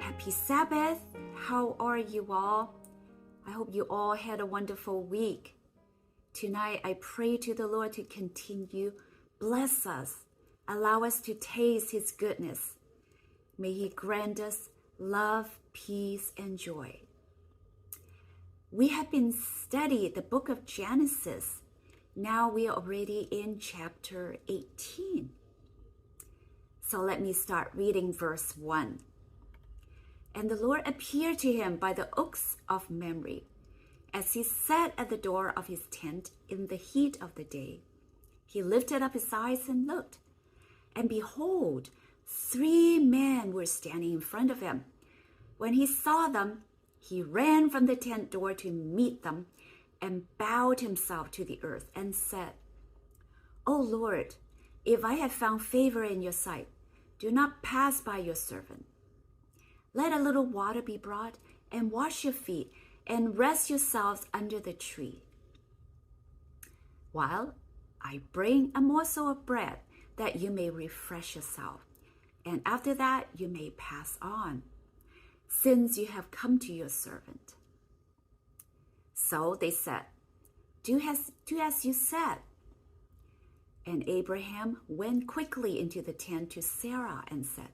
Happy Sabbath. How are you all? I hope you all had a wonderful week. Tonight, I pray to the Lord to continue, bless us, allow us to taste His goodness. May He grant us love, peace, and joy. We have been studying the book of Genesis. Now we are already in chapter 18. So let me start reading verse 1. And the Lord appeared to him by the oaks of Mamre, as he sat at the door of his tent in the heat of the day. He lifted up his eyes and looked, and behold, 3 men were standing in front of him. When he saw them, he ran from the tent door to meet them and bowed himself to the earth and said, O Lord, if I have found favor in your sight, do not pass by your servant. Let a little water be brought, and wash your feet, and rest yourselves under the tree, while I bring a morsel of bread, that you may refresh yourself, and after that you may pass on, since you have come to your servant. So they said, Do as you said. And Abraham went quickly into the tent to Sarah and said,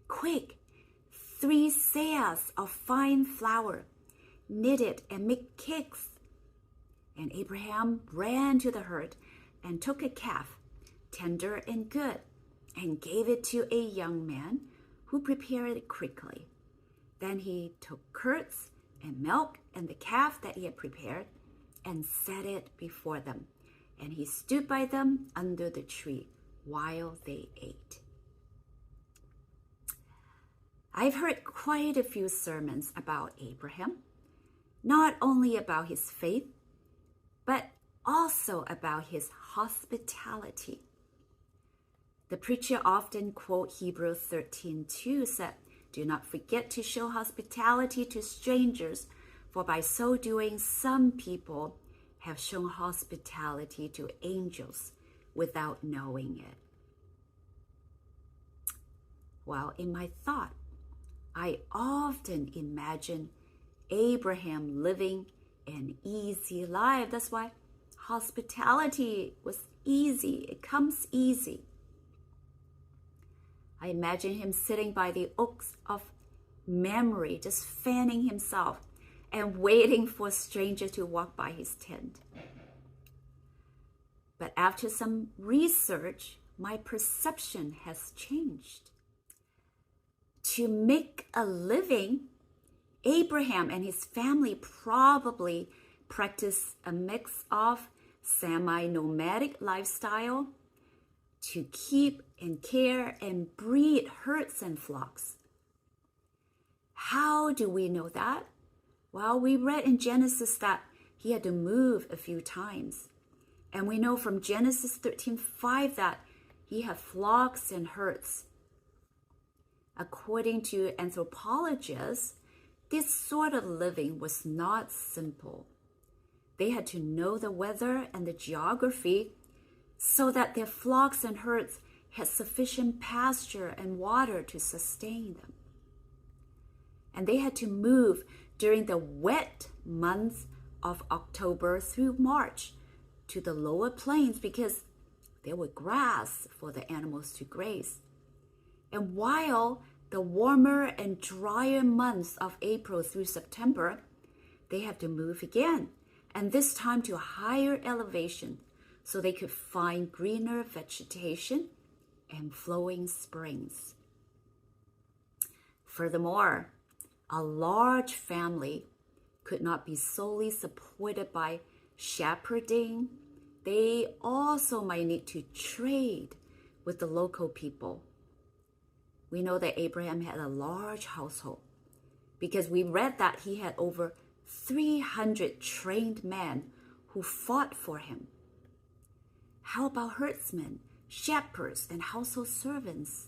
Quick, 3 seahs of fine flour, knit it and make cakes. And Abraham ran to the herd and took a calf, tender and good, and gave it to a young man who prepared it quickly. Then he took curds and milk and the calf that he had prepared and set it before them. And he stood by them under the tree while they ate. I've heard quite a few sermons about Abraham, not only about his faith, but also about his hospitality. The preacher often quotes Hebrews 13:2 said, Do not forget to show hospitality to strangers, for by so doing some people have shown hospitality to angels without knowing it. Well, in my thought, I often imagine Abraham living an easy life. That's why hospitality was easy. It comes easy. I imagine him sitting by the oaks of Mamre, just fanning himself and waiting for a stranger to walk by his tent. But after some research, my perception has changed. To make a living, Abraham and his family probably practiced a mix of semi-nomadic lifestyle to keep and care and breed herds and flocks. How do we know that? Well, we read in Genesis that he had to move a few times. And we know from Genesis 13:5 that he had flocks and herds. According to anthropologists, this sort of living was not simple. They had to know the weather and the geography so that their flocks and herds had sufficient pasture and water to sustain them. And they had to move during the wet months of October through March to the lower plains because there was grass for the animals to graze. And while the warmer and drier months of April through September, they have to move again, and this time to a higher elevation so they could find greener vegetation and flowing springs. Furthermore, a large family could not be solely supported by shepherding. They also might need to trade with the local people. We know that Abraham had a large household because we read that he had over 300 trained men who fought for him. How about herdsmen, shepherds, and household servants?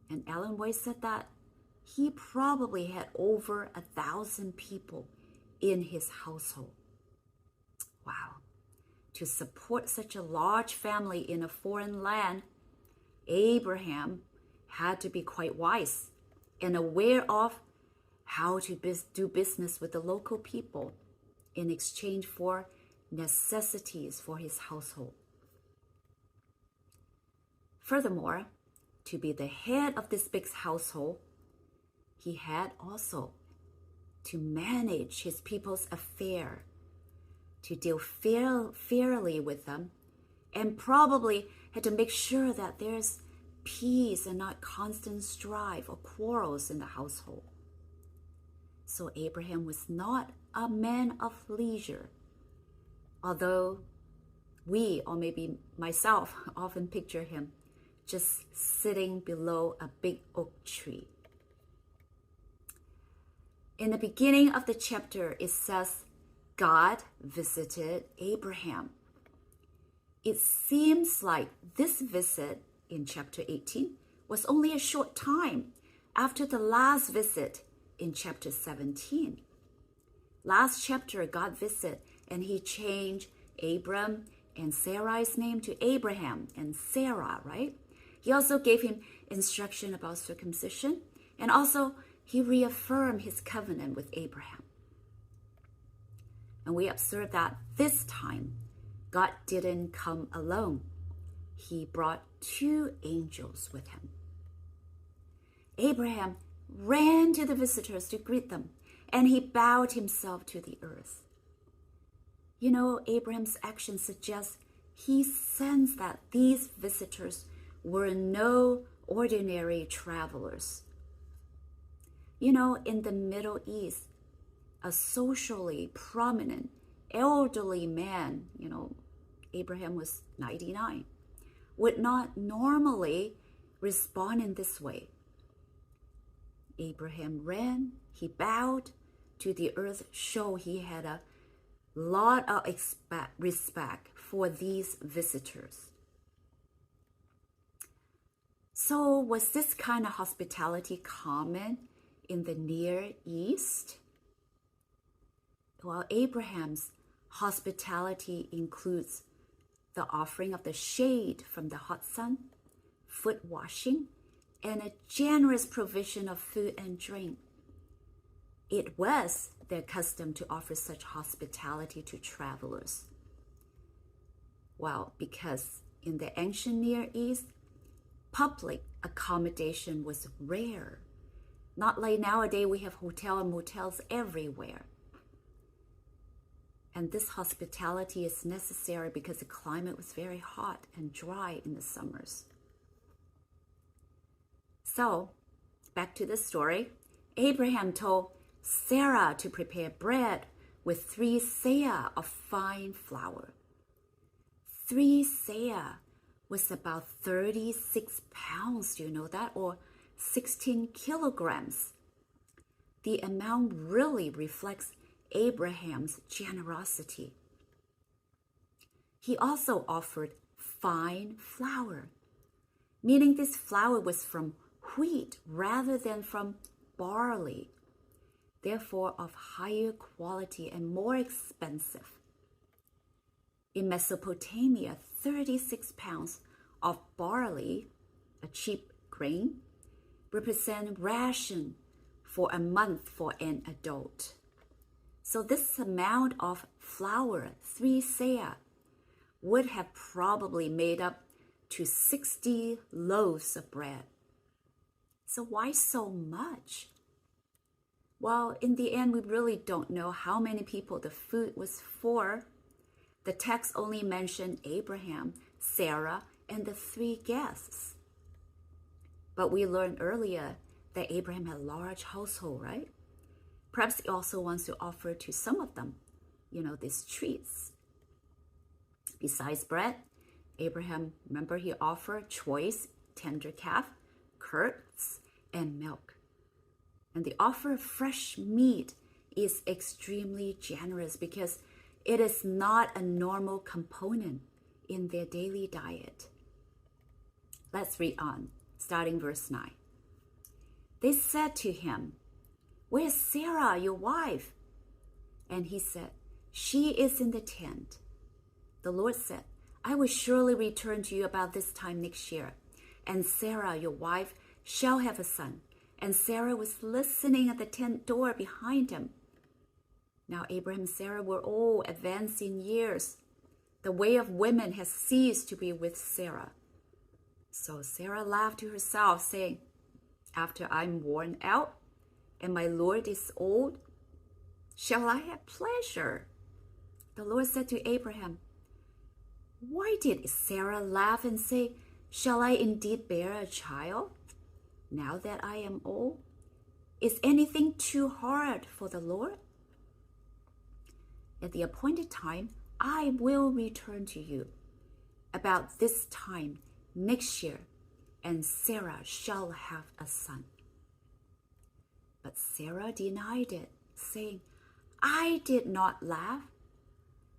And Ellen White said that he probably had over 1,000 people in his household. Wow. To support such a large family in a foreign land, Abraham had to be quite wise. and aware of how to do business with the local people in exchange for necessities for his household. Furthermore, to be the head of this big household, he had also to manage his people's affair, to deal fairly with them, and probably had to make sure that there's peace and not constant strife or quarrels in the household. So Abraham was not a man of leisure, although we, or maybe myself, often picture him just sitting below a big oak tree. In the beginning of the chapter, it says, God visited Abraham. It seems like this visit in chapter 18 was only a short time after the last visit in chapter 17. Last chapter, God visited and he changed Abram and Sarai's name to Abraham and Sarah, right? He also gave him instruction about circumcision, and also he reaffirmed his covenant with Abraham. And we observe that this time, God didn't come alone. He brought 2 angels with him. Abraham ran to the visitors to greet them, and he bowed himself to the earth. You know, Abraham's action suggests he sensed that these visitors were no ordinary travelers. You know, in the Middle East, a socially prominent elderly man, Abraham was 99, would not normally respond in this way. Abraham ran, he bowed to the earth, show he had a lot of respect for these visitors. So was this kind of hospitality common in the Near East? Well, Abraham's hospitality includes the offering of the shade from the hot sun, foot washing, and a generous provision of food and drink. It was their custom to offer such hospitality to travelers. Well, because in the ancient Near East, public accommodation was rare. Not like nowadays we have hotels and motels everywhere. And this hospitality is necessary because the climate was very hot and dry in the summers. So, back to the story. Abraham told Sarah to prepare bread with 3 seah of fine flour. 3 seah was about 36 pounds, do you know that? Or 16 kilograms. The amount really reflects Abraham's generosity. He also offered fine flour, meaning this flour was from wheat rather than from barley, therefore of higher quality and more expensive. In Mesopotamia, 36 pounds of barley, a cheap grain, represent ration for a month for an adult. So this amount of flour, 3 seah, would have probably made up to 60 loaves of bread. So why so much? Well, in the end, we really don't know how many people the food was for. The text only mentioned Abraham, Sarah, and the 3 guests. But we learned earlier that Abraham had a large household, right? Perhaps he also wants to offer to some of them, these treats. Besides bread, Abraham, remember, he offered choice, tender calf, curds, and milk. And the offer of fresh meat is extremely generous because it is not a normal component in their daily diet. Let's read on, starting verse 9. They said to him, "Where's Sarah, your wife?" And he said, "She is in the tent." The Lord said, "I will surely return to you about this time next year, and Sarah, your wife, shall have a son. and Sarah was listening at the tent door behind him. Now Abraham and Sarah were all advanced in years. The way of women has ceased to be with Sarah. So Sarah laughed to herself, saying, after I'm worn out and my Lord is old, shall I have pleasure? The Lord said to Abraham, why did Sarah laugh and say, shall I indeed bear a child, now that I am old? Is anything too hard for the Lord? At the appointed time, I will return to you about this time next year, and Sarah shall have a son. But Sarah denied it, saying, I did not laugh,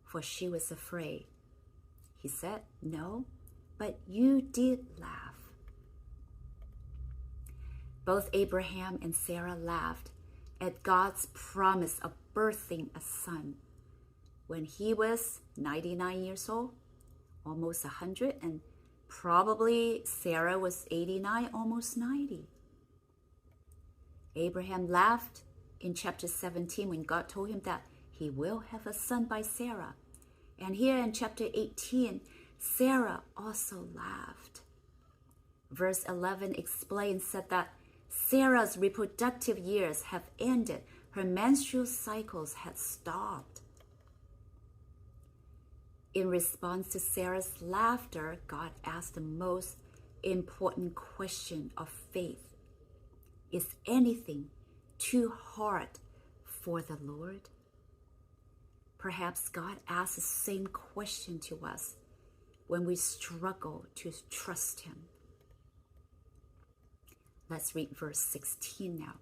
for she was afraid. He said, no, but you did laugh. Both Abraham and Sarah laughed at God's promise of birthing a son when he was 99 years old, almost 100, and probably Sarah was 89, almost 90. Abraham laughed in chapter 17 when God told him that he will have a son by Sarah. And here in chapter 18, Sarah also laughed. Verse 11 said that Sarah's reproductive years have ended. Her menstrual cycles had stopped. In response to Sarah's laughter, God asked the most important question of faith. Is anything too hard for the Lord? Perhaps God asks the same question to us when we struggle to trust him. Let's read verse 16 now.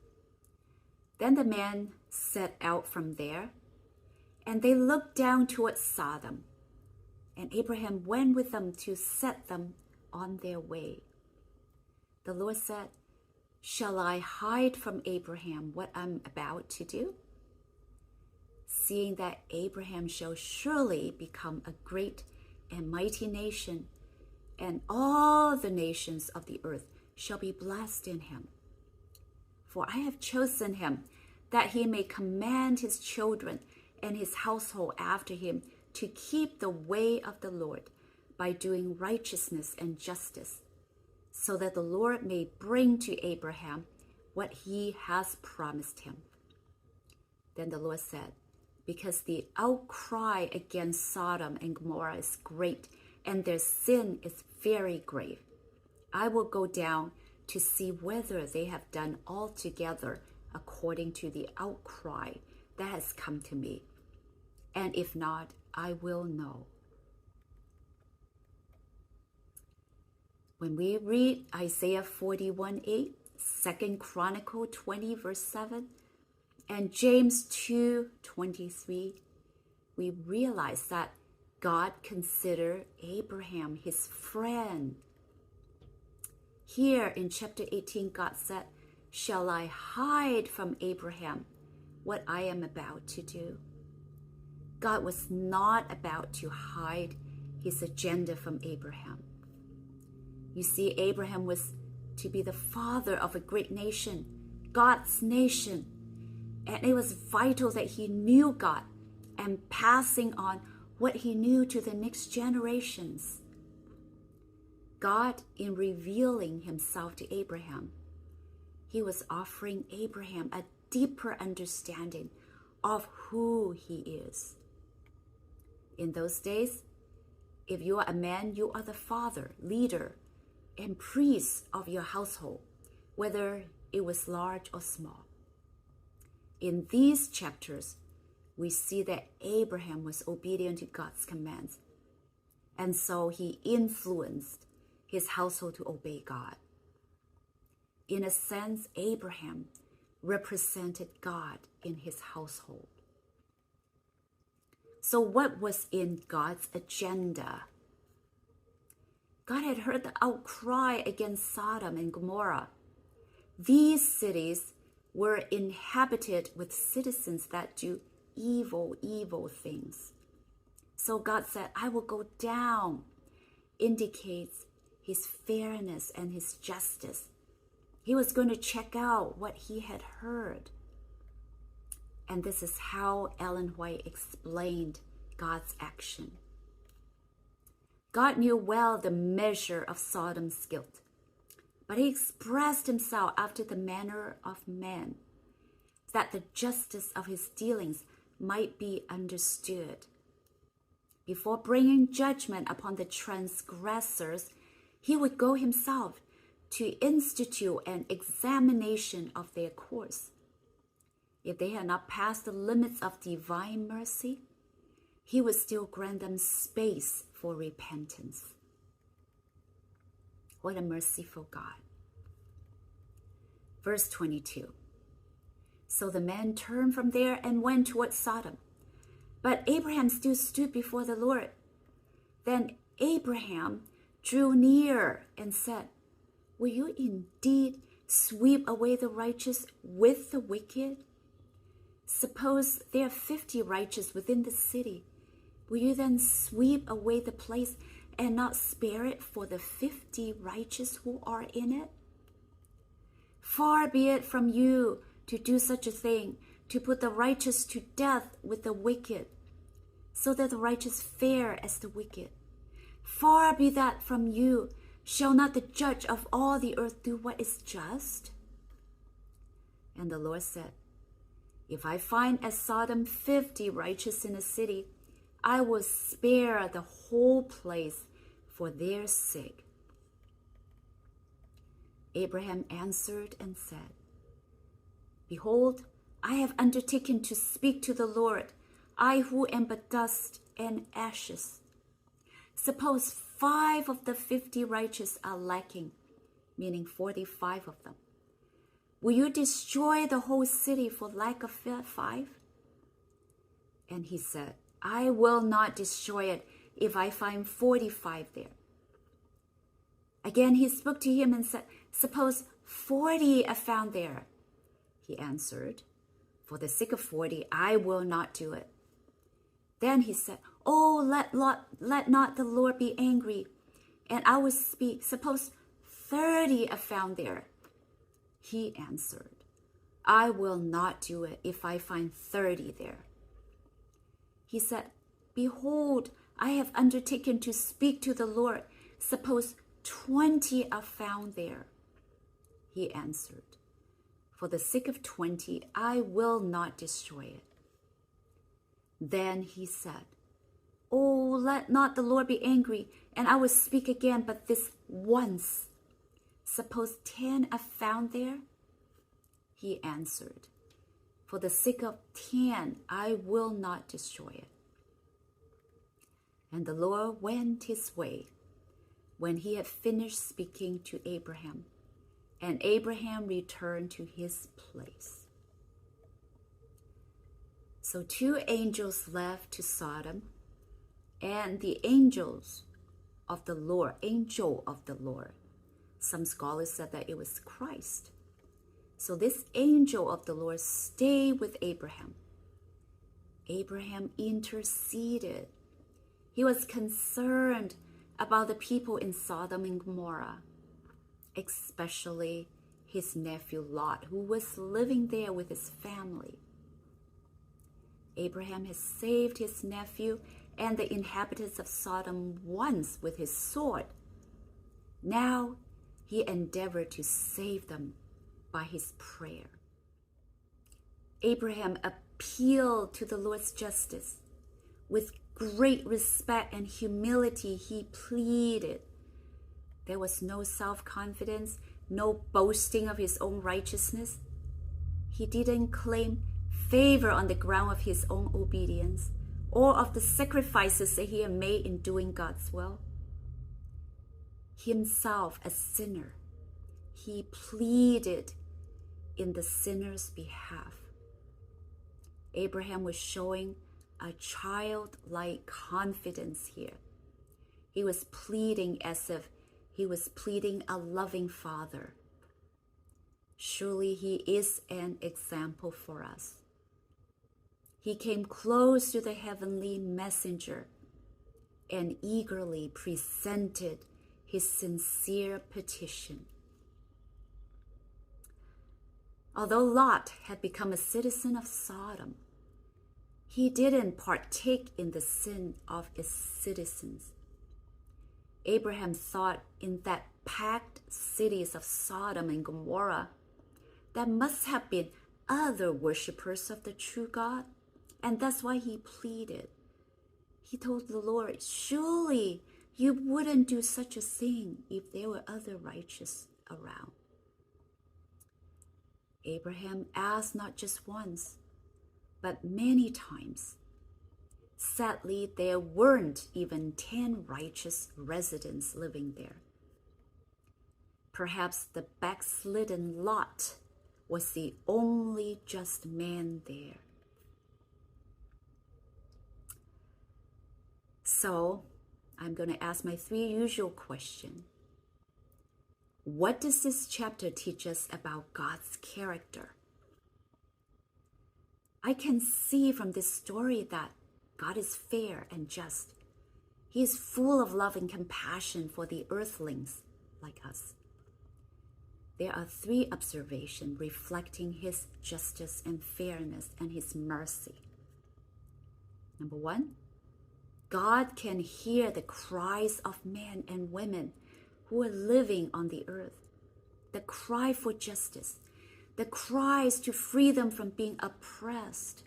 Then the men set out from there, and they looked down towards Sodom. And Abraham went with them to set them on their way. The Lord said, shall I hide from Abraham what I'm about to do? Seeing that Abraham shall surely become a great and mighty nation, and all the nations of the earth shall be blessed in him. For I have chosen him, that he may command his children and his household after him to keep the way of the Lord by doing righteousness and justice, so that the Lord may bring to Abraham what he has promised him. Then the Lord said, because the outcry against Sodom and Gomorrah is great, and their sin is very grave, I will go down to see whether they have done altogether according to the outcry that has come to me. And if not, I will know. When we read Isaiah 41:8, 2 Chronicle 20 verse 7, and James 2:23, we realize that God considered Abraham his friend. Here in chapter 18, God said, shall I hide from Abraham what I am about to do? God was not about to hide his agenda from Abraham. You see, Abraham was to be the father of a great nation, God's nation. And it was vital that he knew God and passing on what he knew to the next generations. God, in revealing himself to Abraham, he was offering Abraham a deeper understanding of who he is. In those days, if you are a man, you are the father, leader, and priest of your household, whether it was large or small. In these chapters, we see that Abraham was obedient to God's commands, and so he influenced his household to obey God. In a sense, Abraham represented God in his household. So what was in God's agenda? God had heard the outcry against Sodom and Gomorrah. These cities were inhabited with citizens that do evil things. So God said, I will go down, indicates his fairness and his justice. He was going to check out what he had heard. And this is how Ellen White explained God's action. God knew well the measure of Sodom's guilt, but he expressed himself after the manner of man, that the justice of his dealings might be understood. Before bringing judgment upon the transgressors, he would go himself to institute an examination of their course. If they had not passed the limits of divine mercy, he would still grant them space for repentance. What a merciful God. Verse 22. So the men turned from there and went toward Sodom. But Abraham still stood before the Lord. Then Abraham drew near and said, will you indeed sweep away the righteous with the wicked? Suppose there are 50 righteous within the city. Will you then sweep away the place and not spare it for the 50 righteous who are in it? Far be it from you to do such a thing, to put the righteous to death with the wicked, so that the righteous fare as the wicked. Far be that from you. Shall not the judge of all the earth do what is just? And the Lord said, if I find at Sodom 50 righteous in a city, I will spare the whole place for their sake. Abraham answered and said, behold, I have undertaken to speak to the Lord, I who am but dust and ashes. Suppose 5 of the 50 righteous are lacking, meaning 45 of them. Will you destroy the whole city for lack of 5? And he said, I will not destroy it if I find 45 there. Again he spoke to him and said, suppose 40 are found there. He answered, for the sake of 40, I will not do it. Then he said, oh, let not the Lord be angry, and I will speak. Suppose 30 are found there. He answered, I will not do it if I find 30 there. He said, behold, I have undertaken to speak to the Lord. Suppose 20 are found there. He answered, for the sake of 20, I will not destroy it. Then he said, oh, let not the Lord be angry, and I will speak again, but this once. Suppose 10 are found there? He answered, for the sake of 10, I will not destroy it. And the Lord went his way when he had finished speaking to Abraham, and Abraham returned to his place. So 2 angels left to Sodom, and the angel of the Lord, some scholars said that it was Christ. So this angel of the Lord stayed with Abraham. Abraham interceded. He was concerned about the people in Sodom and Gomorrah, especially his nephew Lot, who was living there with his family. Abraham has saved his nephew and the inhabitants of Sodom once with his sword. Now he endeavored to save them by his prayer. Abraham appealed to the Lord's justice. With great respect and humility, he pleaded. There was no self-confidence, no boasting of his own righteousness. He didn't claim favor on the ground of his own obedience or of the sacrifices that he had made in doing God's will. Himself a sinner, he pleaded in the sinner's behalf. Abraham was showing a childlike confidence here. He was pleading as if he was pleading a loving father. Surely he is an example for us. He came close to the heavenly messenger and eagerly presented his sincere petition. Although Lot had become a citizen of Sodom, he didn't partake in the sin of its citizens. Abraham thought in that packed cities of Sodom and Gomorrah, there must have been other worshippers of the true God, and that's why he pleaded. He told the Lord, surely you wouldn't do such a thing if there were other righteous around. Abraham asked not just once, but many times. Sadly, there weren't even 10 righteous residents living there. Perhaps the backslidden Lot was the only just man there. So, I'm going to ask my 3 usual questions. What does this chapter teach us about God's character? I can see from this story that God is fair and just. He is full of love and compassion for the earthlings like us. There are 3 observations reflecting his justice and fairness and his mercy. Number 1, God can hear the cries of men and women who are living on the earth, the cry for justice, the cries to free them from being oppressed.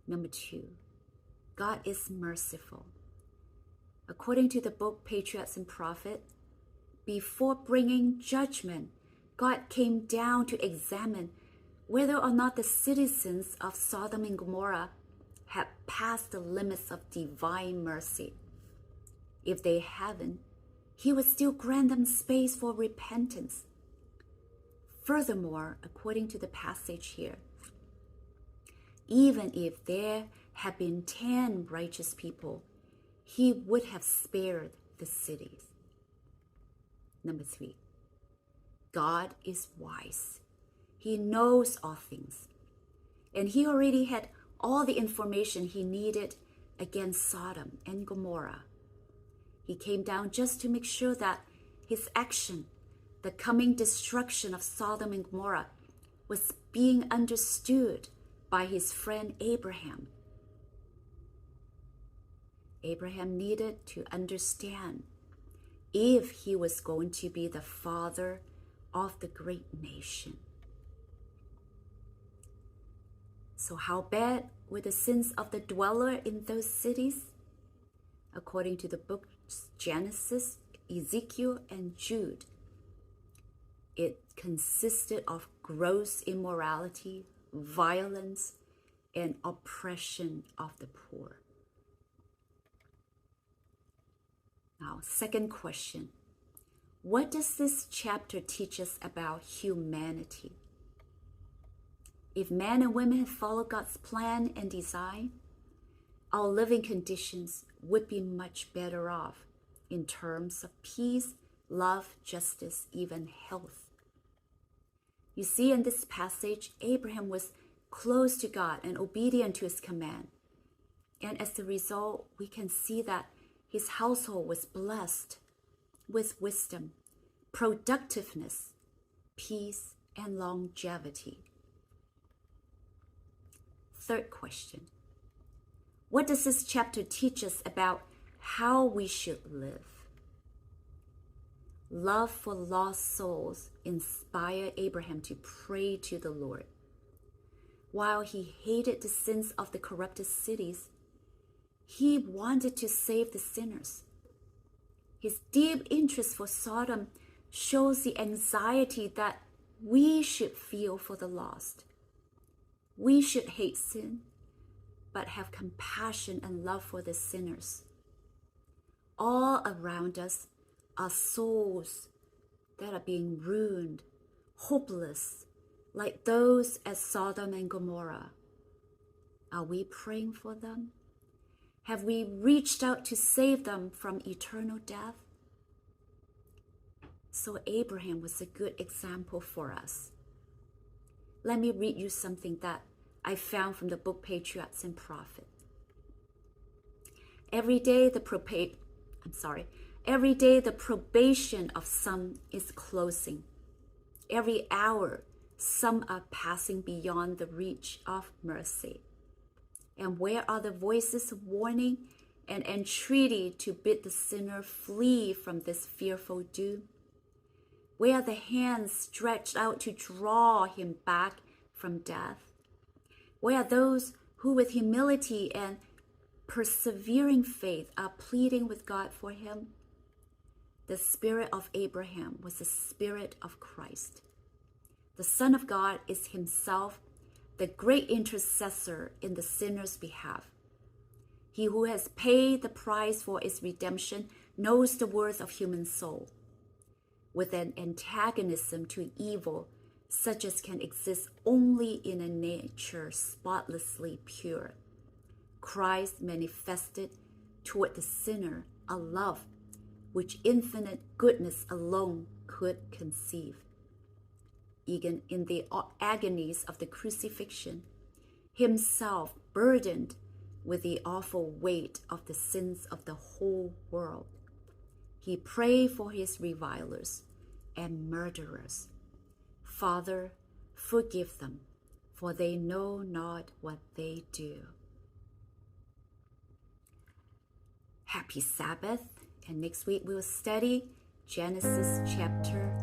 Number 2, God is merciful. According to the book Patriarchs and Prophets, before bringing judgment, God came down to examine whether or not the citizens of Sodom and Gomorrah had passed the limits of divine mercy. If they haven't, he would still grant them space for repentance. Furthermore, according to the passage here, even if there had been 10 righteous people, he would have spared the cities. Number 3, God is wise. He knows all things. And he already had all the information he needed against Sodom and Gomorrah. He came down just to make sure that his action, the coming destruction of Sodom and Gomorrah, was being understood by his friend Abraham. Abraham needed to understand if he was going to be the father of the great nation. So how bad were the sins of the dweller in those cities? According to the books Genesis, Ezekiel, and Jude, it consisted of gross immorality, violence, and oppression of the poor. Now, second question. What does this chapter teach us about humanity? If men and women follow God's plan and design, our living conditions would be much better off in terms of peace, love, justice, even health. You see, in this passage, Abraham was close to God and obedient to his command. And as a result, we can see that his household was blessed with wisdom, productiveness, peace, and longevity. Third question. What does this chapter teach us about how we should live? Love for lost souls inspired Abraham to pray to the Lord. While he hated the sins of the corrupted cities, he wanted to save the sinners. His deep interest for Sodom shows the anxiety that we should feel for the lost. We should hate sin, but have compassion and love for the sinners. All around us are souls that are being ruined, hopeless, like those at Sodom and Gomorrah. Are we praying for them? Have we reached out to save them from eternal death? So Abraham was a good example for us. Let me read you something that I found from the book Patriarchs and Prophets. Every day the probation of some is closing. Every hour Some are passing beyond the reach of mercy. And where are the voices of warning and entreaty to bid the sinner flee from this fearful doom? Where are the hands stretched out to draw him back from death? Where are those who with humility and persevering faith are pleading with God for him? The spirit of Abraham was the spirit of Christ. The Son of God is himself the great intercessor in the sinner's behalf. He who has paid the price for its redemption knows the worth of human soul. With an antagonism to evil such as can exist only in a nature spotlessly pure, Christ manifested toward the sinner a love which infinite goodness alone could conceive. Even in the agonies of the crucifixion, himself burdened with the awful weight of the sins of the whole world, he prayed for his revilers and murderers. Father, forgive them, for they know not what they do. Happy Sabbath, and next week we'll study Genesis chapter